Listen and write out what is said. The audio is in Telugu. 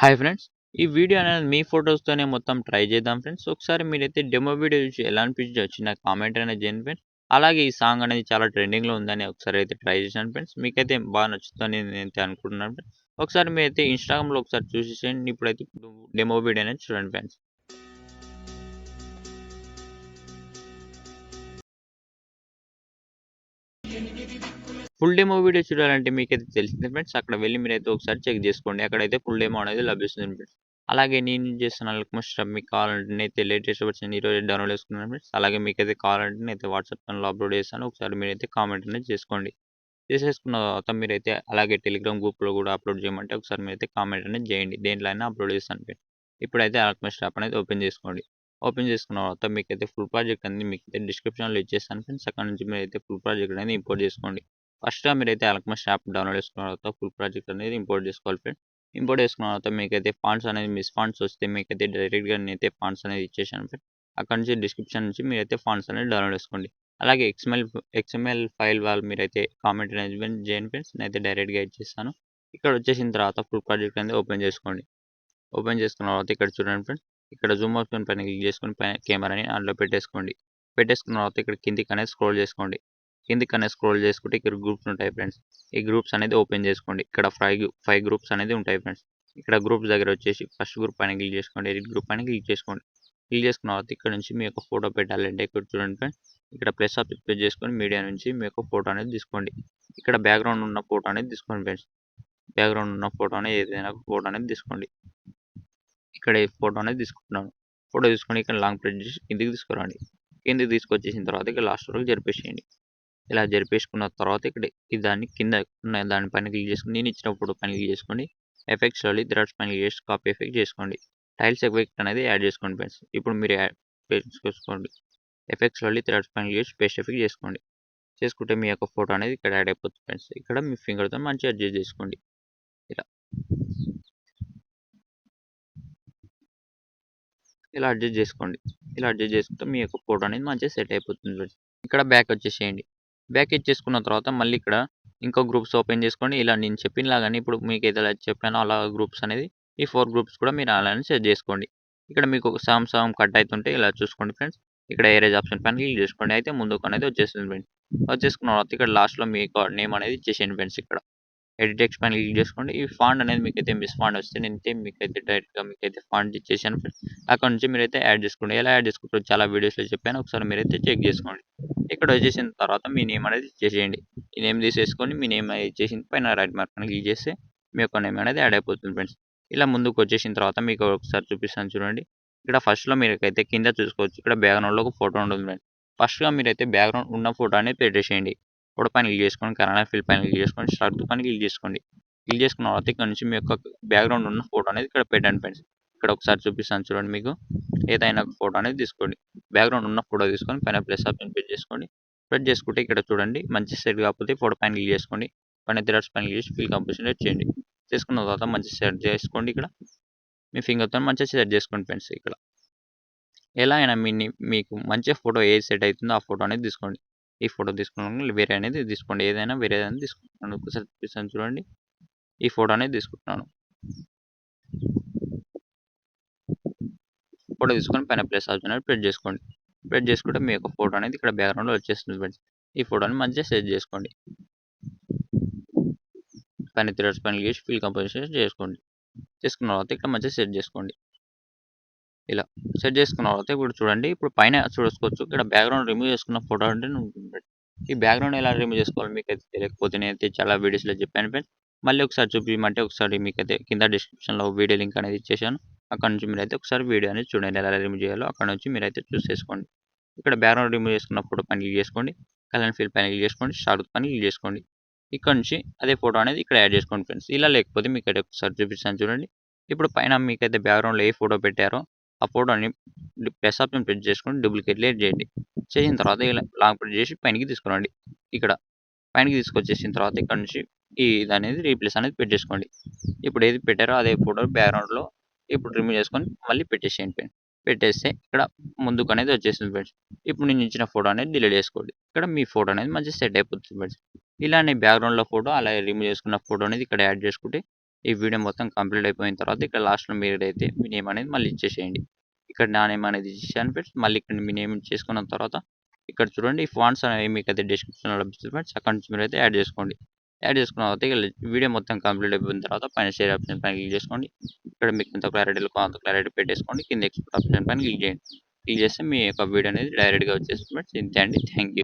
Hi friends. ఈ వీడియో అనేది మీ ఫోటోస్‌తోనే మొత్తం ట్రై చేద్దాం ఫ్రెండ్స్. ఒకసారి మీరైతే డెమో వీడియో చూసి ఎలా అనిపించిందో చిన్న కామెంట్ అనేది చేయండి ఫ్రెండ్స్. అలాగే ఈ సాంగ్ అనేది చాలా ట్రెండింగ్‌లో ఉందని ఒకసారి అయితే ట్రై చేశాను ఫ్రెండ్స్. మీకైతే బాగా నచ్చుతుందని నేనైతే అనుకుంటున్నాను ఫ్రెండ్స్. ఒకసారి మీరైతే ఇన్‌స్టాగ్రామ్‌లో ఒకసారి చూసేసేయండి. ఇప్పుడైతే డెమో వీడియో అనేది చూడండి ఫ్రెండ్స్. ఫుల్ డెమో వీడియో చూడాలంటే మీకైతే తెలిసిందే ఫ్రెండ్స్. అక్కడ వెళ్లి మీరైతే ఒకసారి చెక్ చేసుకోండి. అక్కడైతే ఫుల్ డెమో అనేది లభిస్తుంది ఫ్రెండ్స్. అలాగే నేను యూజ్ చేస్తున్న ఆల్మోస్ట్ మీకు కావాలంటే నేనైతే లేటెస్ట్ వర్షన్ ఈరోజే డౌన్లోడ్ చేసుకున్నాను ఫ్రెండ్స్. అలాగే మీకైతే కావాలంటే నేనైతే వాట్సాప్ ఛానెల్‌లో అప్లోడ్ చేస్తాను. ఒకసారి మీరైతే కామెంట్ అనేది చేసుకోండి. చేసేసుకున్న తర్వాత మీరైతే అలాగే టెలిగ్రామ్ గ్రూప్‌లో కూడా అప్లోడ్ చేయమంటే ఒకసారి మీరైతే కామెంట్ అనేది చేయండి. దేంట్లో అయినా అప్లోడ్ చేస్తాను ఫ్రెండ్స్. ఇప్పుడైతే ఆల్మోస్ట్ యాప్ అనేది ఓపెన్ చేసుకోండి. ఓపెన్ చేసుకున్న తర్వాత మీకైతే ఫుల్ ప్రాజెక్ట్ అనేది మీకైతే డిస్క్రిప్షన్‌లో ఇచ్చేస్తాను ఫ్రెండ్స్. అక్కడ నుంచి మీరైతే ఫుల్ ప్రాజెక్ట్ అనేది ఇంపోర్ట్ చేసుకోండి. ఫస్ట్‌గా మీరైతే అల్కమస్ట్ యాప్ డౌన్లోడ్ చేసుకున్న తర్వాత ఫుల్ ప్రాజెక్ట్ అనేది ఇంపోర్ట్ చేసుకోవాలి ఫ్రెండ్స్. ఇంపోర్ట్ చేసుకున్న తర్వాత మీకైతే ఫాంట్స్ అనేది మిస్ ఫాంట్స్ వస్తే మీకైతే డైరెక్ట్‌గా నేనైతే ఫాంట్స్ అనేది ఇచ్చేసాను ఫ్రెండ్స్. అక్కడ నుంచి డిస్క్రిప్షన్ నుంచి మీరైతే ఫాంట్స్ అనేది డౌన్లోడ్ చేసుకోండి. అలాగే ఎక్స్ఎంఎల్ ఫైల్ వాళ్ళు మీరైతే కామెంట్ అనేది చేయండి ఫ్రెండ్స్. నేనైతే డైరెక్ట్‌గా ఇచ్చేస్తాను. ఇక్కడ వచ్చేసిన తర్వాత ఫుల్ ప్రాజెక్ట్ అనేది ఓపెన్ చేసుకోండి. ఓపెన్ చేసుకున్న తర్వాత ఇక్కడ చూడండి ఫ్రెండ్స్. ఇక్కడ జూమ్ ఆప్షన్ పైన క్లిక్ చేసుకొని పైన కెమెరాని ఆన్‌లో పెట్టేసుకోండి. పెట్టేసుకున్న తర్వాత ఇక్కడ కిందికి అనేది స్క్రోల్ చేసుకోండి. కిందికి అనేది స్క్రోల్ చేసుకుంటే ఇక్కడ గ్రూప్స్ ఉంటాయి ఫ్రెండ్స్. ఈ గ్రూప్స్ అనేది ఓపెన్ చేసుకోండి. ఇక్కడ 5 గ్రూప్స్ అనేది ఉంటాయి ఫ్రెండ్స్. ఇక్కడ గ్రూప్స్ దగ్గర వచ్చేసి ఫస్ట్ గ్రూప్ పైన క్లిక్ చేసుకోండి. ఎడిట్ గ్రూప్ పైన క్లిక్ చేసుకోండి. క్లిక్ చేసుకున్న తర్వాత ఇక్కడ నుంచి మీ యొక్క ఫోటో పెట్టాలంటే ఇక్కడ చూడండి ఫ్రెండ్స్. ఇక్కడ ప్లస్ ఆప్షన్ ప్రెస్ చేసుకొని మీడియా నుంచి మీ యొక్క ఫోటో అనేది తీసుకోండి. ఇక్కడ బ్యాక్‌గ్రౌండ్ ఉన్న ఫోటో అనేది తీసుకోండి ఫ్రెండ్స్. బ్యాక్‌గ్రౌండ్ ఉన్న ఫోటో అనేది ఏదైనా ఫోటో అనేది తీసుకోండి. ఇక్కడ ఈ ఫోటో అనేది తీసుకుంటున్నాను. ఫోటో తీసుకొని ఇక్కడ లాంగ్ ప్రెస్ చేసి కిందికి తీసుకురండి. కిందికి తీసుకొచ్చేసిన తర్వాత ఇక్కడ లాస్ట్ వరకు జరిపేసేయండి. ఇలా జరిపేసుకున్న తర్వాత ఇక్కడ దాన్ని కింద ఉన్న దానిపైన క్లిక్ చేసుకొని నేను ఇచ్చిన ఫోటో పైన క్లిక్ చేసుకోండి. ఎఫెక్ట్స్‌లోని థ్రెడ్స్ పైన క్లిక్ చేసి కాపీ ఎఫెక్ట్ చేసుకోండి. టైల్స్ ఎఫెక్ట్ అనేది యాడ్ చేసుకోండి ఫ్రెండ్స్. ఇప్పుడు మీరు చేసుకోండి. ఎఫెక్ట్స్‌లోని థ్రెడ్స్ పైన క్లిక్ చేసి పేస్ట్ ఎఫెక్ట్ చేసుకోండి. చేసుకుంటే మీ యొక్క ఫోటో అనేది ఇక్కడ యాడ్ అయిపోతుంది ఫ్రెండ్స్. ఇక్కడ మీ ఫింగర్‌తో మంచిగా అడ్జస్ట్ చేసుకోండి. ఇలా. ఇలా అడ్జస్ట్ చేసుకోండి. ఇలా అడ్జస్ట్ చేసుకుంటే మీ యొక్క ఫోటో అనేది మంచిగా సెట్ అయిపోతుంది ఫ్రెండ్స్. ఇక్కడ బ్యాక్ వచ్చేసేయండి. బ్యాక్ ఇచ్చేసుకున్న తర్వాత మళ్ళీ ఇక్కడ ఇంకో గ్రూప్స్ ఓపెన్ చేసుకోండి. ఇలా నేను చెప్పినలాగానే ఇప్పుడు మీకు ఏదైతే చెప్పానో అలా గ్రూప్స్ అనేది ఈ 4 గ్రూప్స్ కూడా మీరు అలానే సెట్ చేసుకోండి. ఇక్కడ మీకు ఒక సగం సగం కట్ అయితుంటే ఇలా చూసుకోండి ఫ్రెండ్స్. ఇక్కడ ఎరేజ్ ఆప్షన్ పైన క్లిక్ చేసుకోండి. అయితే ముందుకు అనేది వచ్చేస్తుంది ఫ్రెండ్స్. వచ్చేసుకున్న తర్వాత ఇక్కడ లాస్ట్‌లో మీ నేమ్ అనేది ఇచ్చేసేయండి ఫ్రెండ్స్ ఇక్కడ. ఎడిట్ టెక్స్ట్ పైన క్లిక్ చేసుకోండి. ఈ ఫాంట్ అనేది మీకైతే మిస్ ఫాంట్ వస్తే నేనైతే మీకైతే డైరెక్ట్‌గా మీకైతే ఫాంట్ ఇచ్చేసాను ఫ్రెండ్స్. అక్కడ నుంచి మీరైతే యాడ్ చేసుకోండి. ఎలా యాడ్ చేసుకుంటారో చాలా వీడియోస్‌లో చెప్పాను. ఒకసారి మీరైతే చెక్ చేసుకోండి. ఇక్కడ వచ్చేసిన తర్వాత మీ నేమ్ అనేది ఇచ్చేసేయండి. ఈ నేమ్ తీసేసుకొని మీ నేమ్ ఇచ్చేసిన పైన రైట్ మార్క్ పైన క్లిక్ చేస్తే మీ యొక్క నేమ్ అనేది యాడ్ అయిపోతుంది ఫ్రెండ్స్. ఇలా ముందుకు వచ్చేసిన తర్వాత మీకు ఒకసారి చూపిస్తాను చూడండి. ఇక్కడ ఫస్ట్‌లో మీరైతే కింద చూసుకోవచ్చు. ఇక్కడ బ్యాక్‌గ్రౌండ్‌లో ఒక ఫోటో ఉంటుంది ఫ్రెండ్స్. ఫస్ట్‌గా మీరైతే బ్యాక్‌గ్రౌండ్ ఉన్న ఫోటో అనేది పెట్టేసేయండి. ఫోటో పైన క్లిక్ చేసుకొని కన్నడ ఫిల్ పైన క్లిక్ చేసుకొని స్టార్ట్ పైన క్లిక్ చేసుకోండి. క్లిక్ చేసుకున్న తర్వాత ఇక్కడ నుంచి మీ యొక్క బ్యాక్‌గ్రౌండ్ ఉన్న ఫోటో అనేది ఇక్కడ పెట్టండి ఫ్రెండ్స్. ఇక్కడ ఒకసారి చూపిస్తాను చూడండి మీకు. ఏదైనా ఫోటో అనేది తీసుకోండి. బ్యాక్‌గ్రౌండ్ ఉన్న ఫోటో తీసుకొని పైన ప్లస్ ఆప్షన్ ప్రెస్ చేసుకోండి. ప్రెస్ చేసుకుంటే ఇక్కడ చూడండి మంచి సెట్ కాకపోతే ఫోటో పైన క్లిక్ చేసుకోండి. పైన థ్రెడ్స్ పైన క్లిక్ చేసి ఫిల్ కంపోజిషన్ చేయండి. చేసుకున్న తర్వాత మంచిగా సెట్ చేసుకోండి ఇక్కడ. మీ ఫింగర్‌తో మంచిగా సెట్ చేసుకోండి ఫ్రెండ్స్ ఇక్కడ. ఎలా అయినా మీకు మంచిగా ఫోటో ఏది సెట్ అవుతుందో ఆ ఫోటో అనేది తీసుకోండి. ఈ ఫోటో తీసుకున్నాక వేరే అనేది తీసుకోండి. ఏదైనా వేరేదైనా తీసుకుంటున్నాను. ఒకసారి చూపిస్తాను చూడండి. ఈ ఫోటో అనేది తీసుకుంటున్నాను. ఫోటో తీసుకొని పైన ప్లస్ ఆప్షన్ అనేది ప్రెస్ చేసుకోండి. ప్రెస్ చేసుకుంటే మీ యొక్క ఫోటో అనేది ఇక్కడ బ్యాక్‌గ్రౌండ్‌లో వచ్చేస్తుంది ఫ్రెండ్స్. ఈ ఫోటోని మంచిగా సెట్ చేసుకోండి. పైన థ్రెడ్స్ పైన చేసి ఫిల్ కంపోజిషన్ చేసుకోండి. చేసుకున్న తర్వాత ఇక్కడ మంచిగా సెట్ చేసుకోండి. ఇలా సెట్ చేసుకున్న తర్వాత ఇప్పుడు చూడండి. ఇప్పుడు పైన చూసుకోవచ్చు. ఇక్కడ బ్యాక్‌గ్రౌండ్ రిమూవ్ చేసుకున్న ఫోటో అంటే ఉంటుంది. ఈ బ్యాక్‌గ్రౌండ్ ఎలా రిమూవ్ చేసుకోవాలో మీకైతే తెలియకపోతే నేనైతే చాలా వీడియోస్‌లో చెప్పాను ఫ్రెండ్స్. మళ్ళీ ఒకసారి చూపియమంటే ఒకసారి మీకైతే కింద డిస్క్రిప్షన్‌లో వీడియో లింక్ అనేది ఇచ్చేసాను. అక్కడ నుంచి మీరైతే ఒకసారి వీడియో అనేది చూడండి. ఎలా రిమూవ్ చేయాలో అక్కడ నుంచి మీరైతే చూసేసుకోండి. ఇక్కడ బ్యాక్‌గ్రౌండ్ రిమూవ్ చేసుకున్న ఫోటో పైన క్లిక్ చేసుకోండి. కలర్ ఫిల్ పైన క్లిక్ చేసుకోండి. షార్ట్ పైన క్లిక్ చేసుకోండి. ఇక్కడ నుంచి అదే ఫోటో అనేది ఇక్కడ యాడ్ చేసుకోండి ఫ్రెండ్స్. ఇలా లేకపోతే మీకైతే ఒకసారి చూపిస్తాను చూడండి. ఇప్పుడు పైన మీకైతే బ్యాక్‌గ్రౌండ్‌లో ఏ ఫోటో పెట్టారో ఆ ఫోటోని ప్లస్ ఆప్షన్ ప్రెస్ చేసుకొని డూప్లికేట్ చేయండి. చేసిన తర్వాత ఇలా లాంగ్ ప్రెస్ చేసి పైనకి తీసుకురండి. ఇక్కడ పైనకి తీసుకొచ్చేసిన తర్వాత ఇక్కడ నుంచి ఇదనేది రీప్లేస్ అనేది పెట్టేసుకోండి. ఇప్పుడు ఏది పెట్టారో అదే ఫోటో బ్యాక్‌గ్రౌండ్‌లో ఇప్పుడు రిమూవ్ చేసుకొని మళ్ళీ పెట్టేసేయండి ఫ్రెండ్స్. పెట్టేస్తే ఇక్కడ ముందుకు అనేది వచ్చేసింది ఫ్రెండ్స్. ఇప్పుడు నేను ఇచ్చిన ఫోటో అనేది డిలీట్ చేసుకోండి. ఇక్కడ మీ ఫోటో అనేది మంచిగా సెట్ అయిపోతుంది ఫ్రెండ్స్. ఇలానే బ్యాక్‌గ్రౌండ్‌లో ఫోటో అలాగే రిమూవ్ చేసుకున్న ఫోటో అనేది ఇక్కడ యాడ్ చేసుకుంటే ఈ వీడియో మొత్తం కంప్లీట్ అయిపోయిన తర్వాత ఇక్కడ లాస్ట్‌లో మీరైతే మీ నేమ్ అనేది మళ్ళీ ఇచ్చేసేయండి. ఇక్కడ నా నేమ్ అనేది ఇచ్చేసాను ఫ్రెండ్స్. మళ్ళీ ఇక్కడ మీ నేమ్ చేసుకున్న తర్వాత ఇక్కడ చూడండి ఈ ఫాంట్స్ అనేవి మీకైతే డిస్క్రిప్షన్‌లో లభిస్తుంది ఫ్రెండ్స్. అక్కడి నుంచి మీరైతే యాడ్ చేసుకోండి. యాడ్ చేసుకున్న తర్వాత ఇక వీడియో మొత్తం కంప్లీట్ అయిపోయిన తర్వాత పైన షేర్ ఆప్షన్ పైన క్లిక్ చేసుకోండి. ఇక్కడ మీకు ఎంత క్లారిటీలో కావాలో అంత క్లారిటీ పెట్టేసుకోండి. కింద ఎక్స్‌పోర్ట్ ఆప్షన్ పైన క్లిక్ చేయండి. క్లిక్ చేస్తే మీ యొక్క వీడియో అనేది డైరెక్ట్‌గా వచ్చేస్తుంది ఫ్రెండ్స్. ఇంతే అండి. Thank you.